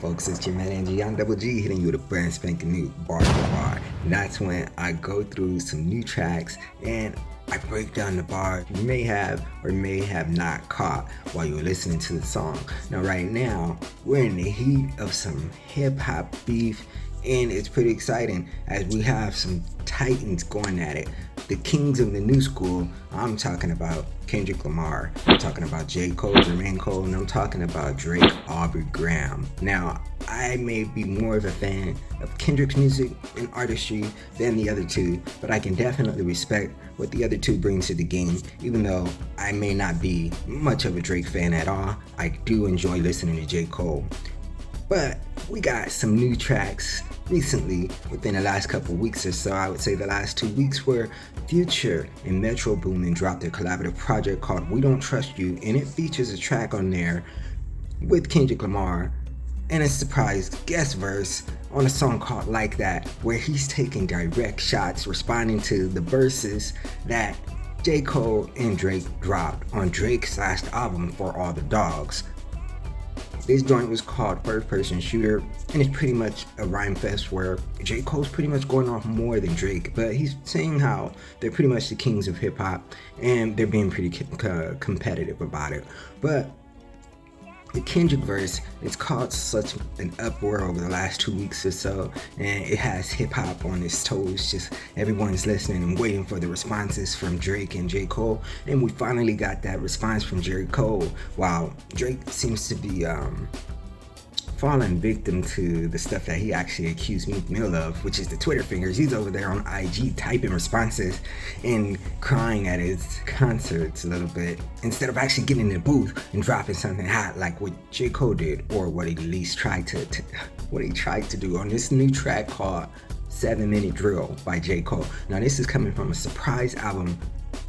folks? It's your man Angie on Double G hitting you with a brand spanking new bar for bar. And that's when I go through some new tracks and I break down the bar you may have or may have not caught while you're listening to the song. Now right now, we're in the heat of some hip hop beef, and it's pretty exciting as we have some titans going at it. The kings of the new school, I'm talking about Kendrick Lamar, I'm talking about J. Cole, Jermaine Cole, and I'm talking about Drake Aubrey Graham. Now, I may be more of a fan of Kendrick's music and artistry than the other two, but I can definitely respect what the other two bring to the game, even though I may not be much of a Drake fan at all. I do enjoy listening to J. Cole. But we got some new tracks recently within the last couple weeks or so. I would say the last 2 weeks, where Future and Metro Boomin dropped their collaborative project called We Don't Trust You, and it features a track on there with Kendrick Lamar and a surprise guest verse on a song called Like That, where he's taking direct shots responding to the verses that J. Cole and Drake dropped on Drake's last album, For All the Dogs. This joint was called First Person Shooter, and it's pretty much a rhyme fest where J. Cole's pretty much going off more than Drake, but he's saying how they're pretty much the kings of hip hop and they're being pretty competitive about it. But the Kendrick verse, it's caused such an uproar over the last 2 weeks or so, and it has hip hop on its toes. Just everyone's listening and waiting for the responses from Drake and J. Cole, and we finally got that response from J. Cole, while Drake seems to be falling victim to the stuff that he actually accused Meek Mill of, which is the Twitter fingers. He's over there on IG typing responses and crying at his concerts a little bit, instead of actually getting in the booth and dropping something hot like what J. Cole did, or what he at least tried to do on this new track called 7 Minute Drill by J. Cole. Now this is coming from a surprise album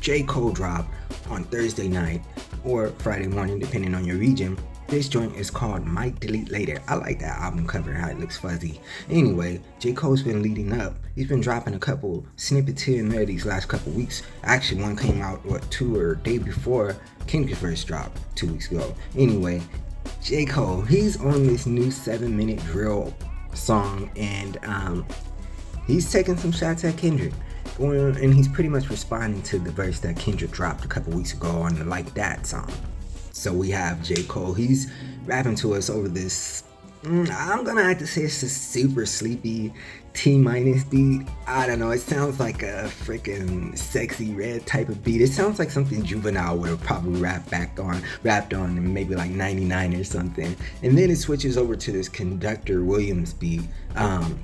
J. Cole dropped on Thursday night or Friday morning, depending on your region. This joint is called Might Delete Later. I like that album cover, how it looks fuzzy. Anyway, J. Cole's been leading up. He's been dropping a couple snippets here and there these last couple weeks. Actually, one came out, two or a day before Kendrick first dropped 2 weeks ago. Anyway, J. Cole, he's on this new 7 Minute Drill song, and he's taking some shots at Kendrick. And he's pretty much responding to the verse that Kendrick dropped a couple weeks ago on the Like That song. So we have J. Cole, he's rapping to us over this, I'm gonna have to say it's a super sleepy T- beat. I don't know, it sounds like a freaking Sexy Red type of beat. It sounds like something Juvenile would have probably rapped on in maybe like 99 or something. And then it switches over to this Conductor Williams beat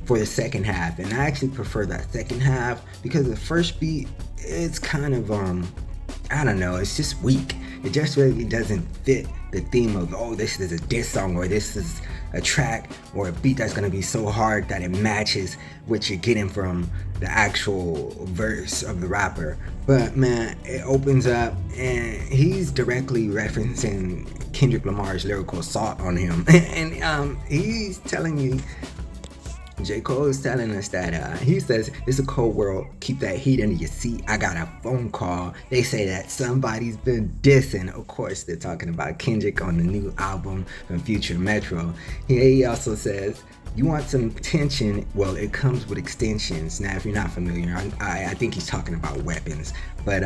for the second half. And I actually prefer that second half because the first beat, it's kind of, I don't know, it's just weak. It just really doesn't fit the theme of, oh, this is a diss song, or this is a track or a beat that's gonna be so hard that it matches what you're getting from the actual verse of the rapper. But man, it opens up and he's directly referencing Kendrick Lamar's lyrical assault on him. And he's telling you, J. Cole is telling us that he says, it's a cold world, keep that heat under your seat. I got a phone call, they say that somebody's been dissing. Of course they're talking about Kendrick on the new album from Future Metro. He also says, you want some tension, well, it comes with extensions. Now if you're not familiar, I think he's talking about weapons. But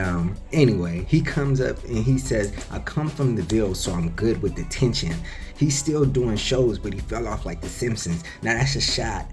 anyway, he comes up and he says, I come from the Ville, so I'm good with the tension. He's still doing shows, but he fell off like The Simpsons. Now that's a shot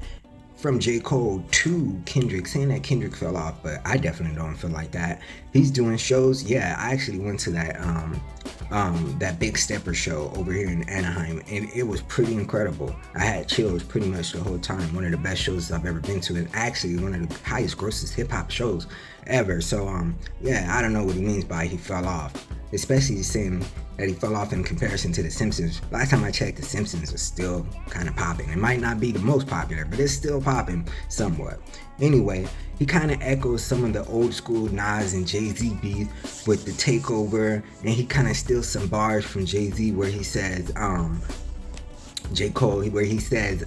from J. Cole to Kendrick, saying that Kendrick fell off, but I definitely don't feel like that. He's doing shows. Yeah, I actually went to that Big Stepper show over here in Anaheim, and it was pretty incredible. I had chills pretty much the whole time. One of the best shows I've ever been to, and actually one of the highest grossest hip hop shows ever. So yeah, I don't know what he means by he fell off, especially saying that he fell off in comparison to The Simpsons. Last time I checked, The Simpsons was still kind of popping. It might not be the most popular, but it's still popping somewhat. Anyway, he kind of echoes some of the old school Nas and Jay-Z beats with the takeover, and he kind of steals some bars from Jay-Z where he says, J. Cole, where he says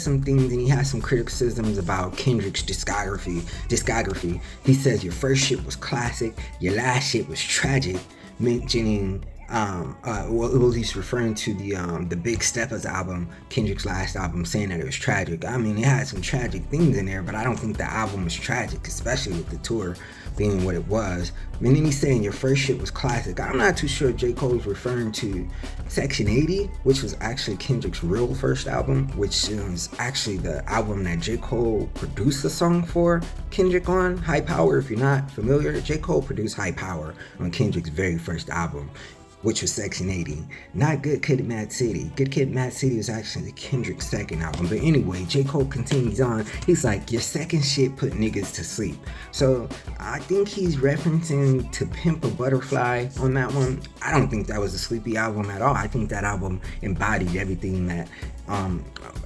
some things, and he has some criticisms about Kendrick's discography. He says, your first shit was classic, your last shit was tragic, mentioning well, he's referring to the Big Steppers album, Kendrick's last album, saying that it was tragic. I mean, it had some tragic things in there, but I don't think the album was tragic, especially with the tour being what it was. And then he's saying your first shit was classic. I'm not too sure if J. Cole's referring to Section 80, which was actually Kendrick's real first album, which is actually the album that J. Cole produced a song for Kendrick on, High Power. If you're not familiar, J. Cole produced High Power on Kendrick's very first album, which was Section 80. Not Good Kid, Mad City. Good Kid, Mad City was actually Kendrick's second album. But anyway, J. Cole continues on. He's like, your second shit put niggas to sleep. So I think he's referencing To Pimp a Butterfly on that one. I don't think that was a sleepy album at all. I think that album embodied everything that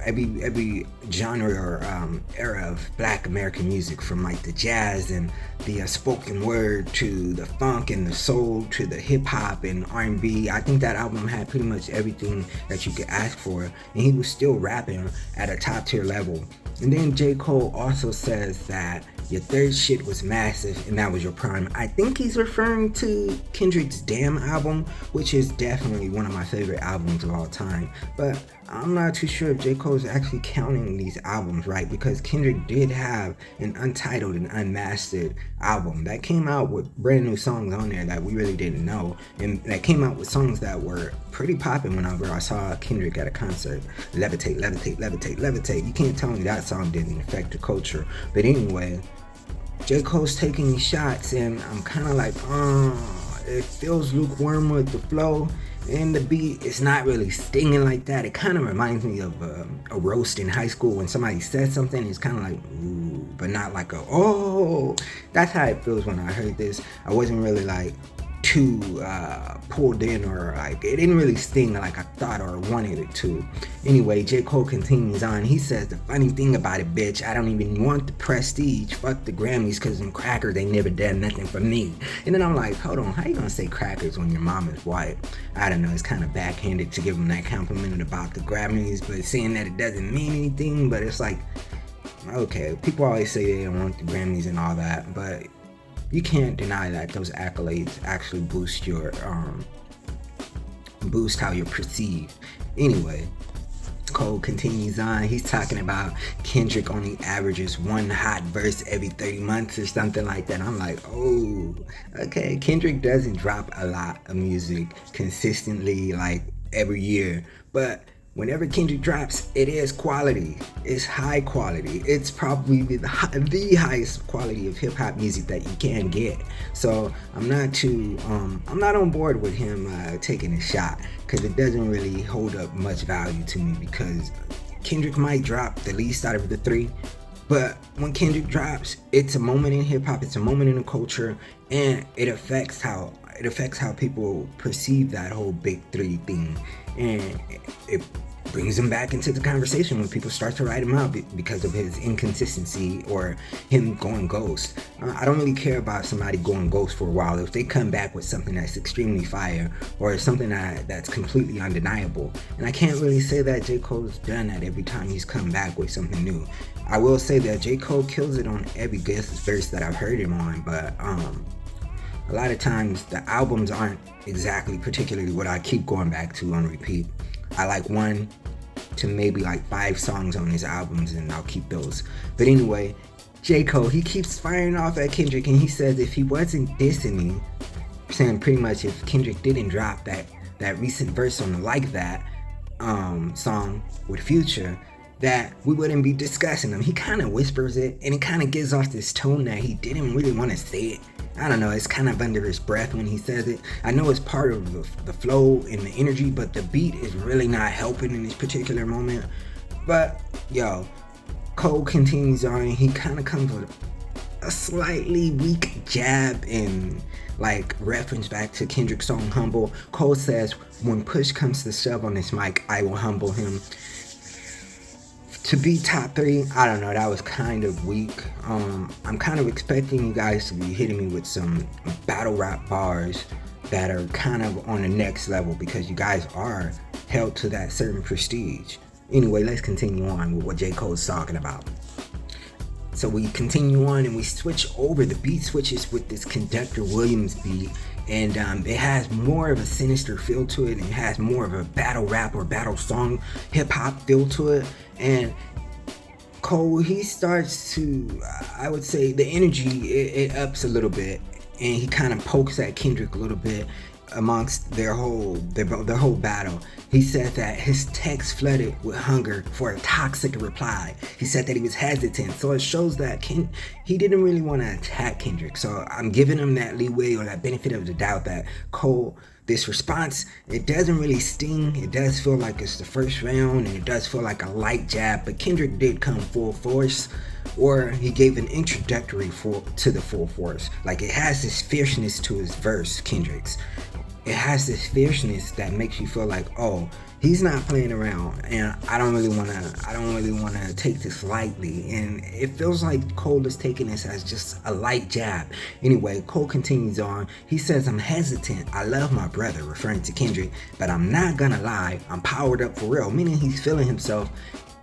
every genre or era of Black American music, from like the jazz and the spoken word to the funk and the soul to the hip hop and R&B. I think that album had pretty much everything that you could ask for, and he was still rapping at a top tier level. And then J. Cole also says that your third shit was massive and that was your prime. I think he's referring to Kendrick's Damn album, which is definitely one of my favorite albums of all time. But I'm not too sure if J. Cole's actually counting these albums right, because Kendrick did have an untitled and unmastered album that came out with brand new songs on there that we really didn't know, and that came out with songs that were pretty popping whenever I saw Kendrick at a concert. Levitate, Levitate, Levitate, Levitate. You can't tell me that song didn't affect the culture. But anyway, J. Cole's taking these shots, and I'm kind of like, it feels lukewarm with the flow, and the beat is not really stinging like that. It kind of reminds me of a roast in high school when somebody says something. It's kind of like, ooh, but not like a, oh. That's how it feels when I heard this. I wasn't really like too pulled in, or like it didn't really sting like I thought or wanted it to. Anyway, J. Cole continues on. He says, the funny thing about it, bitch, I don't even want the prestige. Fuck the Grammys, cause them crackers, they never done nothing for me. And then I'm like, hold on, how you gonna say crackers when your mom is white? I don't know, it's kind of backhanded to give him that compliment about the Grammys, but saying that it doesn't mean anything. But it's like, okay, people always say they don't want the Grammys and all that, but you can't deny that those accolades actually boost your boost how you're perceived. Anyway, Cole continues on. He's talking about Kendrick only averages one hot verse every 30 months or something like that. I'm like, oh, okay. Kendrick doesn't drop a lot of music consistently like every year, but whenever Kendrick drops, it is quality. It's high quality. It's probably the highest quality of hip hop music that you can get. So I'm not on board with him taking a shot, because it doesn't really hold up much value to me, because Kendrick might drop the least out of the three, but when Kendrick drops, it's a moment in hip hop, it's a moment in the culture, and it affects how people perceive that whole big three thing, and it brings him back into the conversation when people start to write him out because of his inconsistency or him going ghost. I don't really care about somebody going ghost for a while if they come back with something that's extremely fire or something that's completely undeniable. And I can't really say that J. Cole's done that every time he's come back with something new. I will say that J. Cole kills it on every guest verse that I've heard him on, but a lot of times the albums aren't exactly particularly what I keep going back to on repeat. I like 1 to maybe like 5 songs on his albums, and I'll keep those. But anyway, J. Cole, he keeps firing off at Kendrick, and he says if he wasn't dissing me, saying pretty much if Kendrick didn't drop that recent verse on the Like That song with Future, that we wouldn't be discussing them. He kind of whispers it, and it kind of gives off this tone that he didn't really want to say it. I don't know, it's kind of under his breath when he says it. I know it's part of the flow and the energy, but the beat is really not helping in this particular moment. But, yo, Cole continues on. He kind of comes with a slightly weak jab and like reference back to Kendrick's song Humble. Cole says, when push comes to shove on this mic, I will humble him. To be top 3, I don't know, that was kind of weak. I'm kind of expecting you guys to be hitting me with some battle rap bars that are kind of on the next level, because you guys are held to that certain prestige. Anyway, let's continue on with what J. Cole's talking about. So we continue on and we switch over. The beat switches with this Conductor Williams beat, and it has more of a sinister feel to it, and it has more of a battle rap or battle song hip hop feel to it. And Cole, he starts to, I would say, the energy it ups a little bit, and he kind of pokes at Kendrick a little bit amongst their whole battle. He said that his text flooded with hunger for a toxic reply. He said that he was hesitant, so it shows that he didn't really want to attack Kendrick. So I'm giving him that leeway or that benefit of the doubt that Cole, this response, it doesn't really sting. It does feel like it's the first round, and it does feel like a light jab, but Kendrick did come full force, or he gave an introductory to the full force. Like, it has this fierceness to his verse, Kendrick's. It has this fierceness that makes you feel like, oh, he's not playing around, and I don't really wanna take this lightly. And it feels like Cole is taking this as just a light jab. Anyway, Cole continues on. He says, "I'm hesitant. I love my brother," referring to Kendrick, "but I'm not gonna lie, I'm powered up for real," meaning he's feeling himself.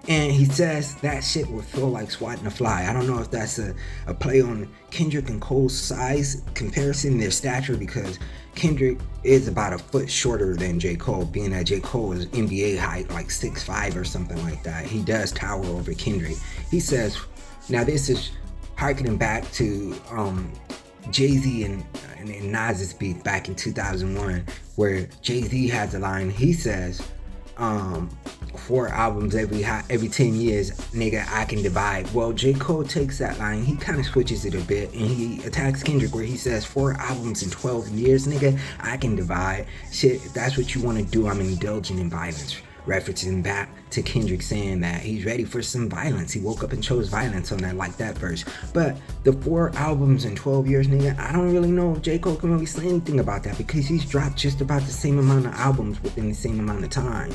And he says that shit would feel like swatting a fly. I don't know if that's a play on Kendrick and Cole's size comparison, their stature, because Kendrick is about a foot shorter than J. Cole, being that J. Cole is NBA height, like 6'5" or something like that. He does tower over Kendrick. He says, now this is harkening back to Jay-Z and Nas's beef back in 2001, where Jay-Z has a line. He says, 4 albums every 10 years, nigga, I can divide. Well, J. Cole takes that line, he kind of switches it a bit, and he attacks Kendrick where he says 4 albums in 12 years, nigga, I can divide. Shit, if that's what you want to do, I'm indulging in violence. Referencing back to Kendrick saying that he's ready for some violence. He woke up and chose violence on that, like that verse. But the 4 albums in 12 years, nigga, I don't really know if J. Cole can really say anything about that, because he's dropped just about the same amount of albums within the same amount of time.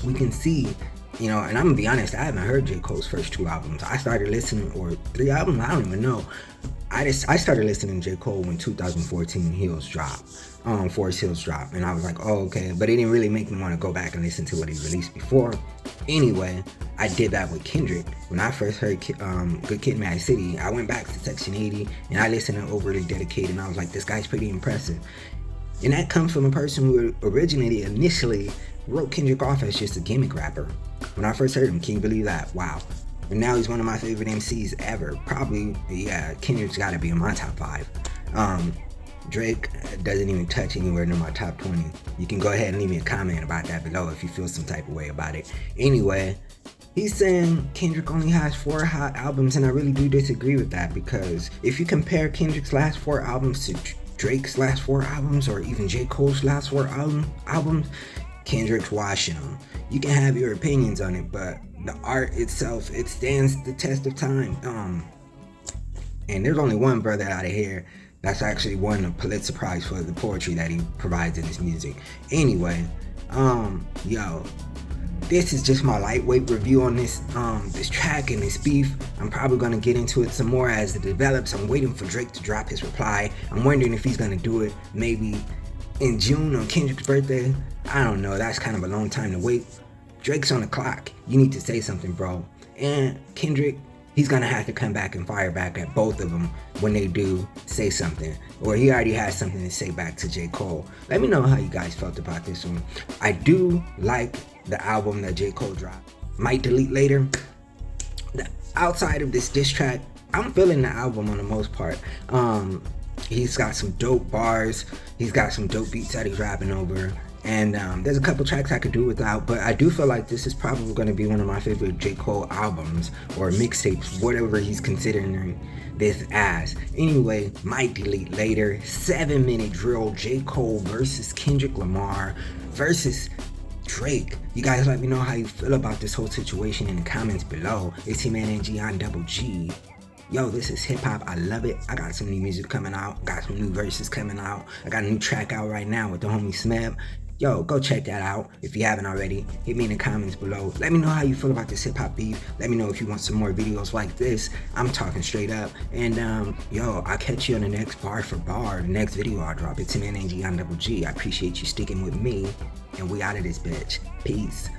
We can see, you know, and I'm gonna be honest, I haven't heard J. Cole's first 2 albums. I started listening, or 3 albums, I don't even know. I started listening to J. Cole when 2014 Hills dropped. Forest Hills dropped, and I was like, oh, okay, but it didn't really make me want to go back and listen to what he released before. Anyway, I did that with Kendrick. When I first heard Good Kid, Mad City, I went back to Section 80, and I listened to Overly Dedicated, and I was like, this guy's pretty impressive. And that comes from a person who originally, initially, wrote Kendrick off as just a gimmick rapper. When I first heard him, can you believe that? Wow. And now he's one of my favorite MCs ever. Probably, yeah, Kendrick's gotta be in my top 5. Drake doesn't even touch anywhere near my top 20. You can go ahead and leave me a comment about that below if you feel some type of way about it. Anyway, he's saying Kendrick only has 4 hot albums, and I really do disagree with that, because if you compare Kendrick's last 4 albums to Drake's last 4 albums, or even J. Cole's last 4 albums, Kendrick's washing them. You can have your opinions on it, but the art itself, it stands the test of time. And there's only one brother out of here that's actually won a Pulitzer Prize for the poetry that he provides in his music. Anyway, yo, this is just my lightweight review on this track and this beef. I'm probably gonna get into it some more as it develops. I'm waiting for Drake to drop his reply. I'm wondering if he's gonna do it maybe in June on Kendrick's birthday. I don't know, that's kind of a long time to wait. Drake's on the clock. You need to say something, bro. And Kendrick, he's gonna have to come back and fire back at both of them when they do say something. Or he already has something to say back to J. Cole. Let me know how you guys felt about this one. I do like the album that J. Cole dropped. Might delete later. Outside of this diss track, I'm feeling the album on the most part. He's got some dope bars. He's got some dope beats that he's rapping over. And there's a couple tracks I could do without, but I do feel like this is probably going to be one of my favorite J. Cole albums, or mixtapes, whatever he's considering this as. Anyway, might delete later. 7-minute drill, J. Cole versus Kendrick Lamar versus Drake. You guys let me know how you feel about this whole situation in the comments below. It's your man NG on Double G. Yo, this is hip hop. I love it. I got some new music coming out. Got some new verses coming out. I got a new track out right now with the homie Smeb. Yo, go check that out if you haven't already. Hit me in the comments below. Let me know how you feel about this hip hop beef. Let me know if you want some more videos like this. I'm talking straight up. And yo, I'll catch you on the next bar for bar. The next video I'll drop. It's your man NG on Double G. I appreciate you sticking with me. And we out of this bitch. Peace.